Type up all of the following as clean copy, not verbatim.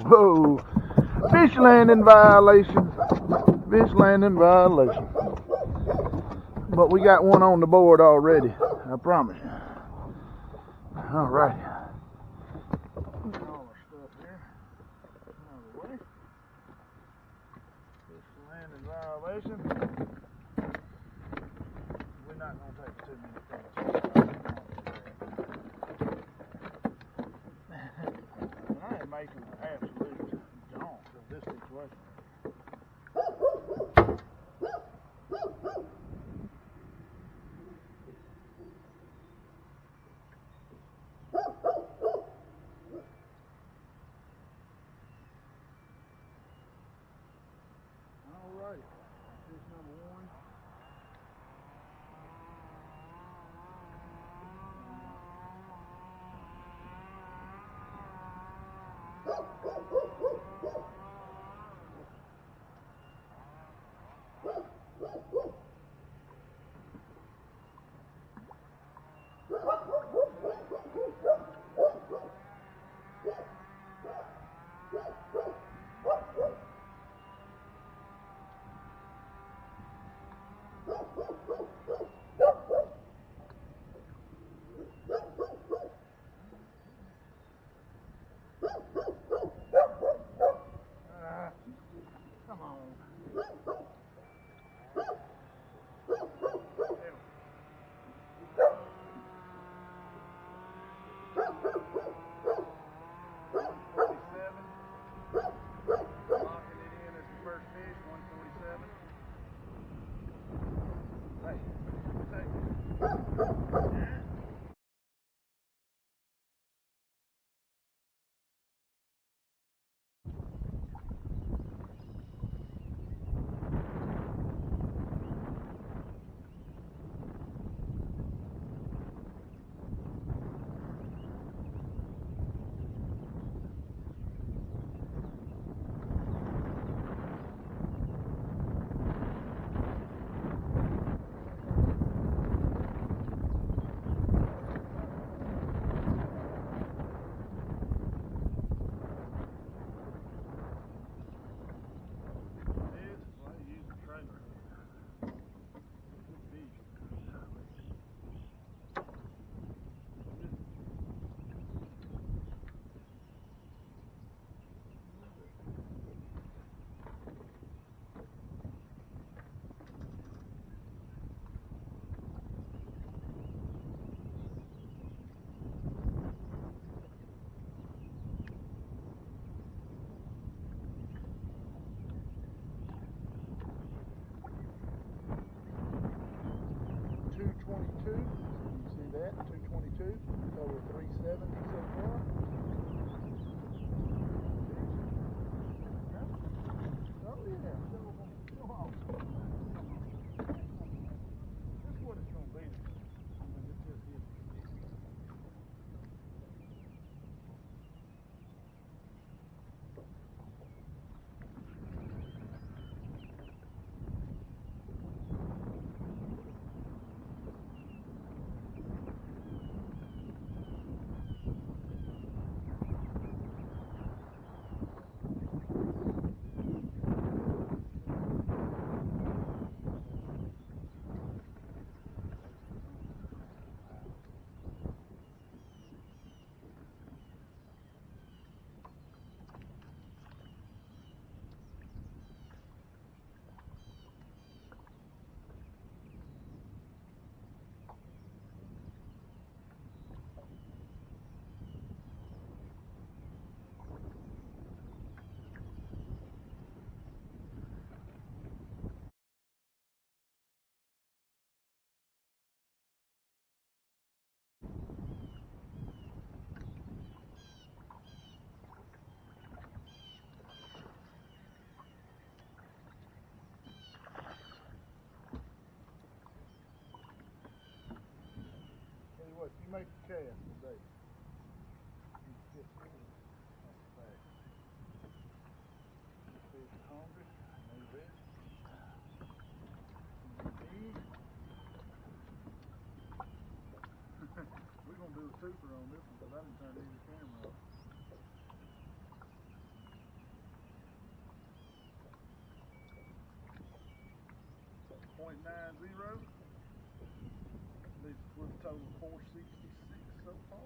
Whoa, fish landing violation, fish landing violation. But we got one on the board already, I promise you. All right. All our stuff here out of the way. Fish landing violation. We're not going to take too many things. I am making an absolute donk of this situation. Alright, fish number one. Come on. You see that? 222, total 370 so far. Oh yeah, come on. That's what it's going to be. Turn the camera off. 0.90. Leaves us with a total of 466 so far.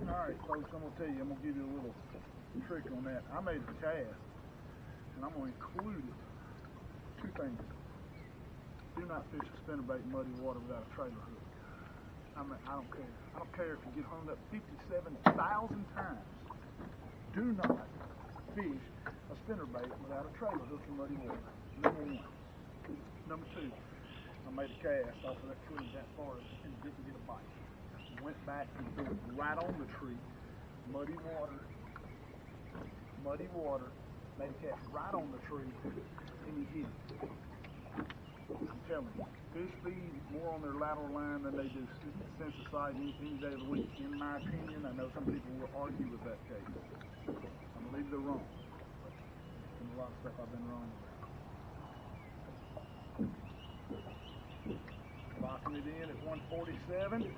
Alright folks, I'm going to tell you, I'm going to give you a little trick on that. I made a cast, and I'm going to include it. Two things. Do not fish a spinnerbait in muddy water without a trailer hook. I mean, I don't care. I don't care if you get hung up 57,000 times. Do not fish a spinnerbait without a trailer hook in muddy water. Number one. Number two, I made a cast off of that tree that far and didn't get a bite. Went back and threw it right on the tree. Muddy water, made a cast right on the tree, and you hit it. I'm telling you, fish feed more on their lateral line than they do sense of sight any day of the week. In my opinion, I know some people will argue with that case. I believe they're wrong. There's been a lot of stuff I've been wrong about. Locking it in at 147.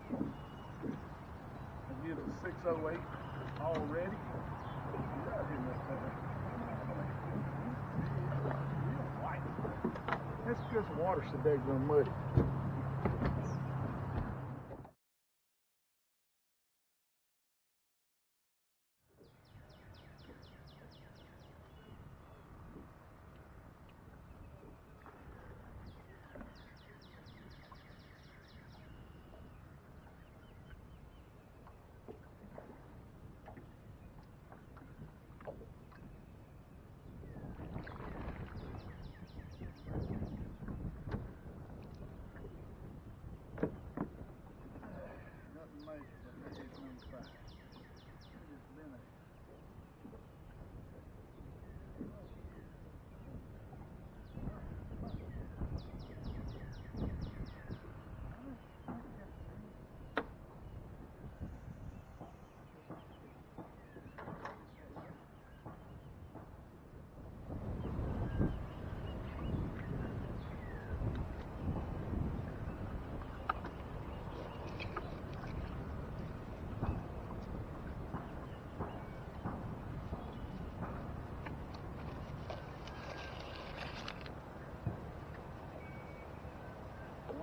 That gives us 608 already. That's because the water's so daggone muddy.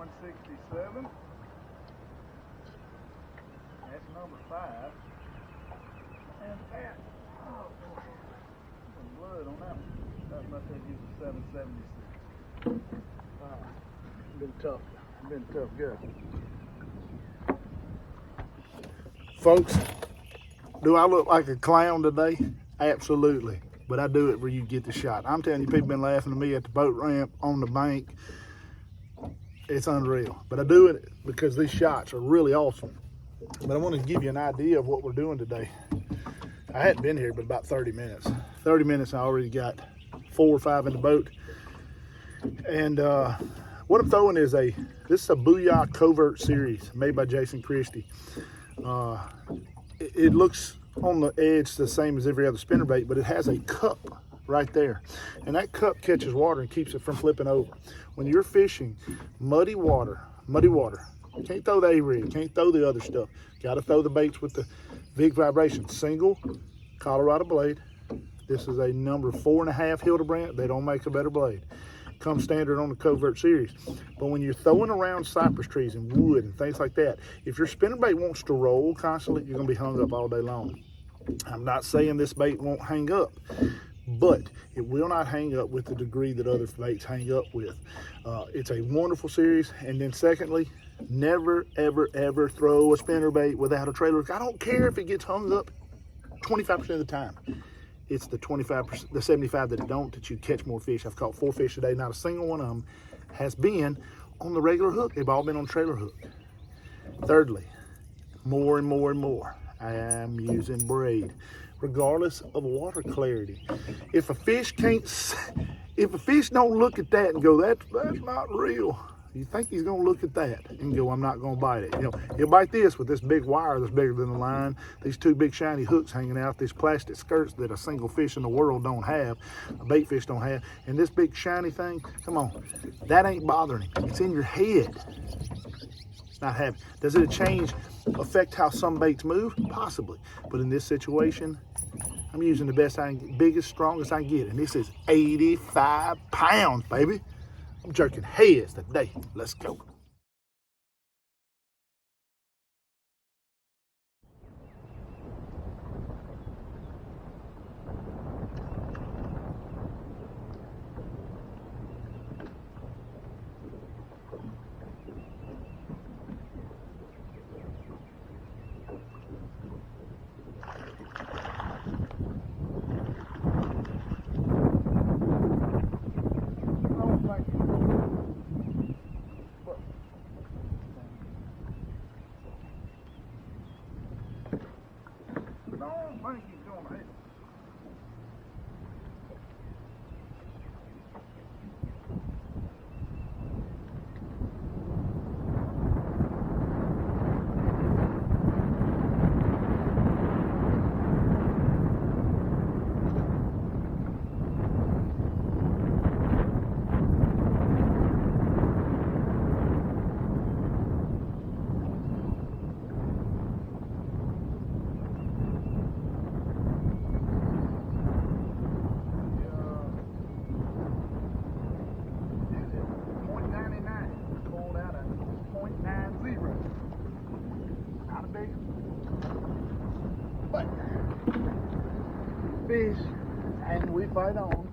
$167. That's number 5. And that, oh boy, some blood on that one. That must have gives us 776. Been tough go. Folks, do I look like a clown today? Absolutely. But I do it where you get the shot. I'm telling you, people been laughing at me at the boat ramp, on the bank. It's unreal. But I do it because these shots are really awesome. But I want to give you an idea of what we're doing today. I hadn't been here but about 30 minutes. 30 minutes, I already got 4 or 5 in the boat. And what I'm throwing is this is a Booyah Covert series made by Jason Christie. It looks on the edge the same as every other spinnerbait, but it has a cup right there, and that cup catches water and keeps it from flipping over. When you're fishing muddy water, you can't throw the A-rig, can't throw the other stuff. Got to throw the baits with the big vibration. Single Colorado blade. This is a number 4.5 Hildebrand. They don't make a better blade. Comes standard on the Covert series. But when you're throwing around cypress trees and wood and things like that, if your spinnerbait wants to roll constantly, you're going to be hung up all day long. I'm not saying this bait won't hang up, but it will not hang up with the degree that other baits hang up with. It's a wonderful series. And then secondly, never, ever, ever throw a spinnerbait without a trailer. I don't care if it gets hung up 25% of the time. It's the 25%, the 75% that don't, that you catch more fish. I've caught 4 fish today. Not a single one of them has been on the regular hook. They've all been on trailer hook. Thirdly, more and more and more, I am using braid, regardless of water clarity. If a fish don't look at that and go, that's not real, you think he's gonna look at that and go, I'm not gonna bite it. You know, he'll bite this with this big wire that's bigger than the line, these two big shiny hooks hanging out, these plastic skirts that a single fish in the world don't have, a bait fish don't have, and this big shiny thing, come on, that ain't bothering him. It's in your head. It's not happy. Does it affect how some baits move? Possibly. But in this situation, I'm using the best biggest, strongest I can get, and this is 85 pounds, baby. I'm jerking heads today. Let's go. But fish, and we fight on.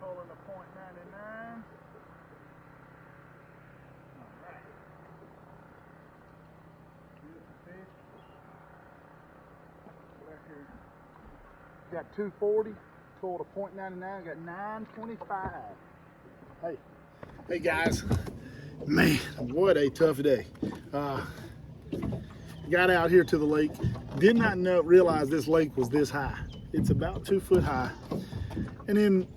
Pulling a .99. Alright. Beautiful fish. Right here. Got 240, pulled a .99, got 925. Hey guys, man, what a tough day. Got out here to the lake, did not realize this lake was this high. It's about 2 foot high. And then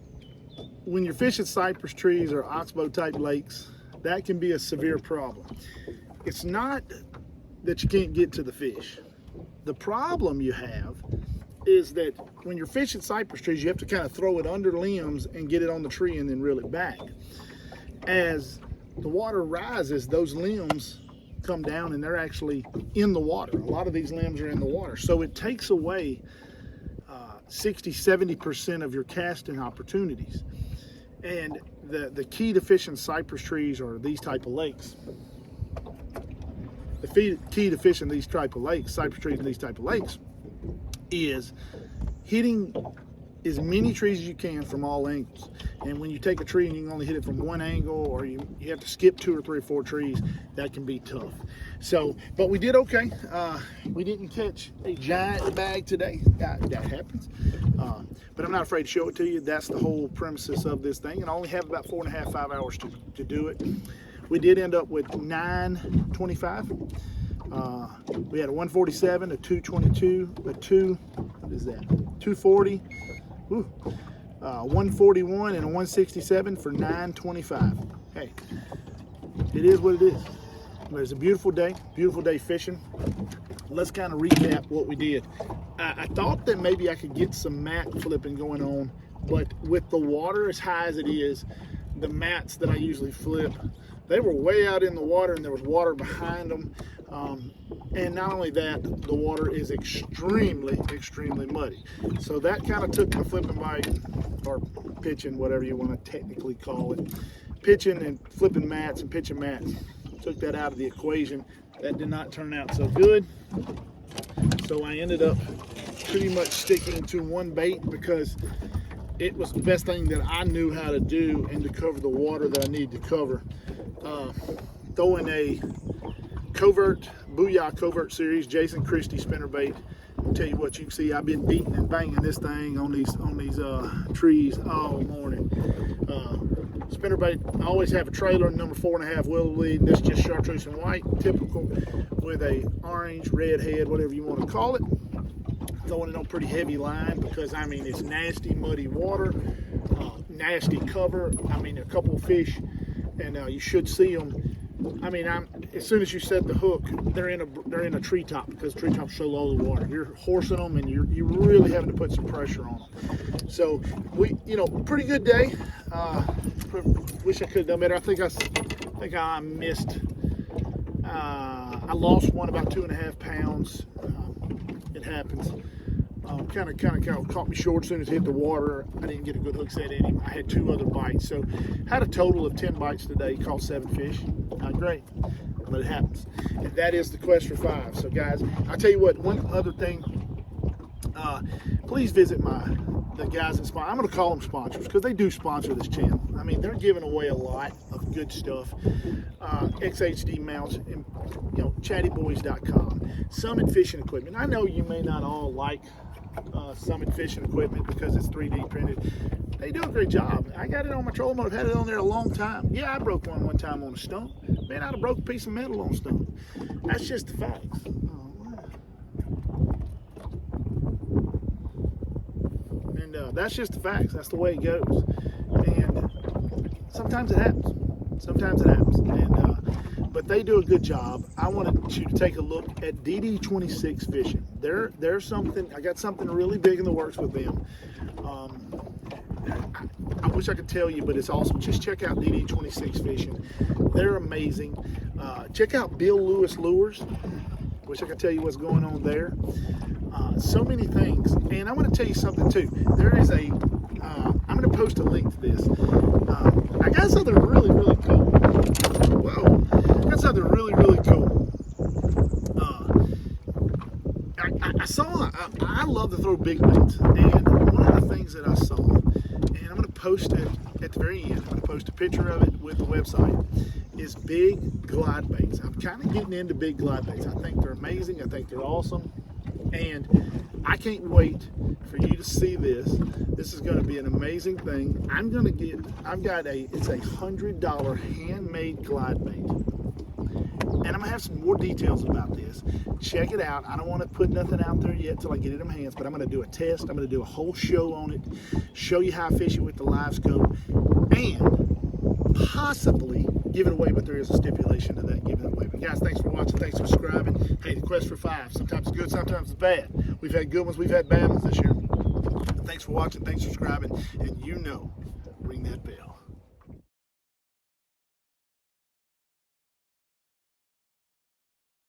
when you're fishing cypress trees or oxbow type lakes, that can be a severe problem. It's not that you can't get to the fish. The problem you have is that when you're fishing cypress trees, you have to kind of throw it under limbs and get it on the tree and then reel it back. As the water rises, those limbs come down and they're actually in the water. A lot of these limbs are in the water. So it takes away 60-70% of your casting opportunities. And the key to fishing cypress trees or these type of lakes, the key to fishing these type of lakes, cypress trees and these type of lakes, is hitting as many trees as you can from all angles. And when you take a tree and you can only hit it from one angle, or you have to skip 2 or 3 or 4 trees, that can be tough. So, but we did okay. We didn't catch a giant bag today. That happens. But I'm not afraid to show it to you. That's the whole premises of this thing. And I only have about 4.5, 5 hours to do it. We did end up with 925. We had a 147, a 222, what is that? 240, 141, and a 167 for 925. Hey, it is what it is. But it's a beautiful day fishing. Let's kind of recap what we did. I thought that maybe I could get some mat flipping going on, but with the water as high as it is, the mats that I usually flip, they were way out in the water and there was water behind them. And not only that, the water is extremely muddy. So that kind of took my flipping bite, or pitching, whatever you want to technically call it. Pitching and flipping mats and pitching mats. Took that out of the equation. That did not turn out so good. So I ended up pretty much sticking to one bait because it was the best thing that I knew how to do and to cover the water that I need to cover. Throwing a covert, Booyah Covert Series, Jason Christie spinnerbait. I'll tell you what, you can see I've been beating and banging this thing on these trees all morning. Spinnerbait, I always have a trailer, number 4.5 willow lead. This is just chartreuse and white, typical, with a orange, red head, whatever you want to call it. Throwing it on pretty heavy line because, I mean, it's nasty, muddy water, nasty cover. I mean, a couple of fish, and you should see them. I mean, as soon as you set the hook, they're in a treetop because treetops so low in the water. You're horsing them, and you're really having to put some pressure on them. So pretty good day. Wish I could have done better. I think I missed. I lost one about 2.5 pounds. It happens. Kind of caught me short as soon as it hit the water. I didn't get a good hook set in him. I had 2 other bites, so had a total of 10 bites today. Caught 7 fish. Not great, but it happens. And that is the quest for 5. So guys, I'll tell you what. One other thing. Please visit the guys that sponsor. I'm going to call them sponsors because they do sponsor this channel. I mean, they're giving away a lot of good stuff. XHD mounts, and chattyboys.com. Summit Fishing Equipment. I know you may not all like Summit Fishing Equipment because it's 3D printed. They do a great job. I got it on my trolling motor. I've had it on there a long time. Yeah, I broke one time on a stump. Man, I'd have broke a piece of metal on a stump. That's just the facts. That's just the facts. That's the way it goes. And sometimes it happens. But they do a good job. I wanted you to take a look at DD26 Fishing. There's something. I got something really big in the works with them. I wish I could tell you, but it's awesome. Just check out DD26 Fishing. They're amazing. Check out Bill Lewis Lures. Wish I could tell you what's going on there. So many things. And I want to tell you something too. There is I'm going to post a link to this. I got something really cool. Whoa. I got something really cool. I love to throw big baits. And one of the things that I saw, and I'm going to post it at the very end, I'm going to post a picture of it with the website, is big glide baits. I'm kind of getting into big glide baits. I think they're amazing. I think they're awesome. And I can't wait for you to see this. This is going to be an amazing thing. it's a $100 handmade glide bait. And I'm going to have some more details about this. Check it out. I don't want to put nothing out there yet until I get it in my hands, but I'm going to do a test. I'm going to do a whole show on it, show you how I fish it with the Livescope, and possibly give it away, but there is a stipulation to that giving it away. But guys, thanks for watching. Thanks for subscribing. Hey, the quest for 5. Sometimes it's good, sometimes it's bad. We've had good ones, we've had bad ones this year. Thanks for watching. Thanks for subscribing. And ring that bell.